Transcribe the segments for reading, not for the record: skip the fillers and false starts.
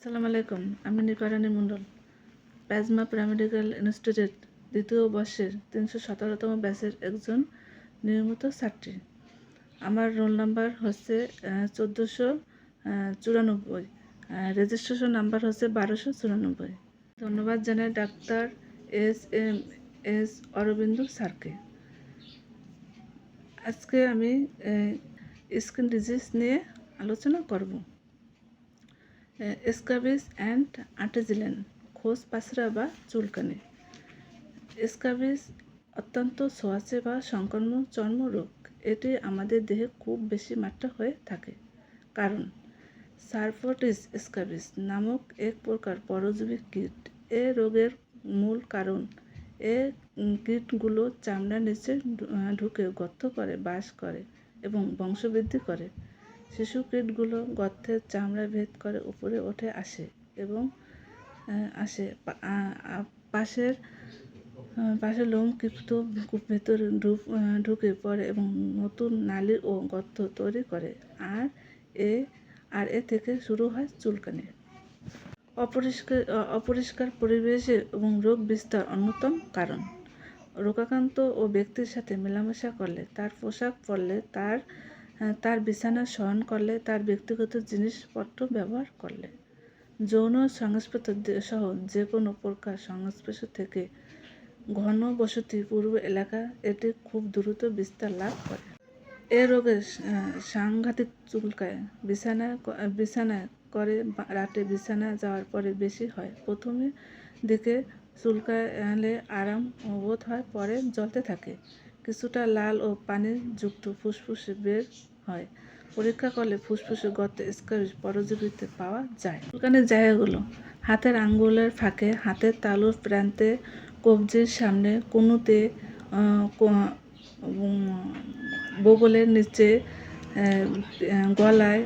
আসসালামু আলাইকুম। আমি নিপারানী মণ্ডল, প্লাজমা প্যারামেডিক্যাল ইনস্টিটিউট দ্বিতীয় বর্ষের 317তম ব্যাচের একজন নিয়মিত ছাত্রী। আমার রোল নাম্বার হচ্ছে 1494, রেজিস্ট্রেশন নাম্বার হচ্ছে 1294। ধন্যবাদ জানাই ডাক্তার এস অরবিন্দ স্যারকে। আজকে আমি স্কিন ডিজিজ নিয়ে আলোচনা করব। স্ক্যাবিস অ্যান্ড আর্টিজিলেন, খোস পাসরা বা চুলকানি। স্ক্যাবিস অত্যন্ত ছোঁয়াচে বা সংক্রামক চর্মরোগ। এটি আমাদের দেহে খুব বেশি মাত্রা হয়ে থাকে, কারণ সারফোটিস স্ক্যাবিস নামক এক প্রকার পরজীবী কীট। এ রোগের মূল কারণ এ কীটগুলো চামড়ার নিচে ঢুকে গর্ত করে বাস করে এবং বংশবৃদ্ধি করে। শিশু কীটগুলো গর্তের চামড়া ভেদ করে উপরে উঠে আসে এবং পাশের লোমকূপ ভেতরে ঢুকে পড়ে এবং নতুন নালী ও গর্ত তৈরি করে, আর এ থেকে শুরু হয় চুলকানি। অপরিষ্কার পরিবেশে এবং রোগ বিস্তার অন্যতম কারণ। রোগাক্রান্ত ও ব্যক্তির সাথে মেলামেশা করলে, তার পোশাক পরলে, তার বিছানা শয়ন করলে, তার ব্যক্তিগত জিনিসপত্র ব্যবহার করলে, যৌন সংস্পর্শ সহ যে কোনো প্রকার সংস্পর্শ থেকে ঘন বসতি পূর্ব এলাকা এটি খুব দ্রুত বিস্তার লাভ করে। এ রোগের সাংঘাতিক চুলকায় বিছানায় করে রাতে বিছানা যাওয়ার পরে বেশি হয়। প্রথমে দিকে চুলকালে আরাম বোধ হয়, পরে জ্বলতে থাকে। কিছুটা লাল ও পানি যুক্ত ফুসফুসে বের হয়। পরীক্ষা করলে ফুসফুসে গর্তে স্ক্যাবিস পরজীবীতে পাওয়া যায়। চুলকানির জায়গাগুলো: হাতের আঙ্গুলের ফাঁকে, হাতের তালুর প্রান্তে, কবজির সামনে, কনুতে, বগলের নিচে, গলায়,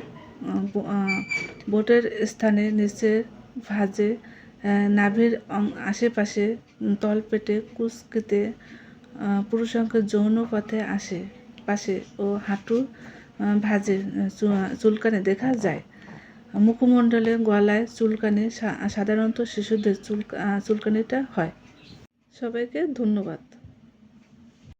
বোটের স্থানে, নিচের ভাঁজে, নাভির আশেপাশে, তলপেটে, কুঁচকিতে, পুরুষাঙ্গের যৌন পথে পাশে ও হাঁটুর ভাঁজে চুলকানি দেখা যায়। মুখমণ্ডলে, গলায় চুলকানি, সাধারণত শিশুদের চুলকানিটা হয়। সবাইকে ধন্যবাদ।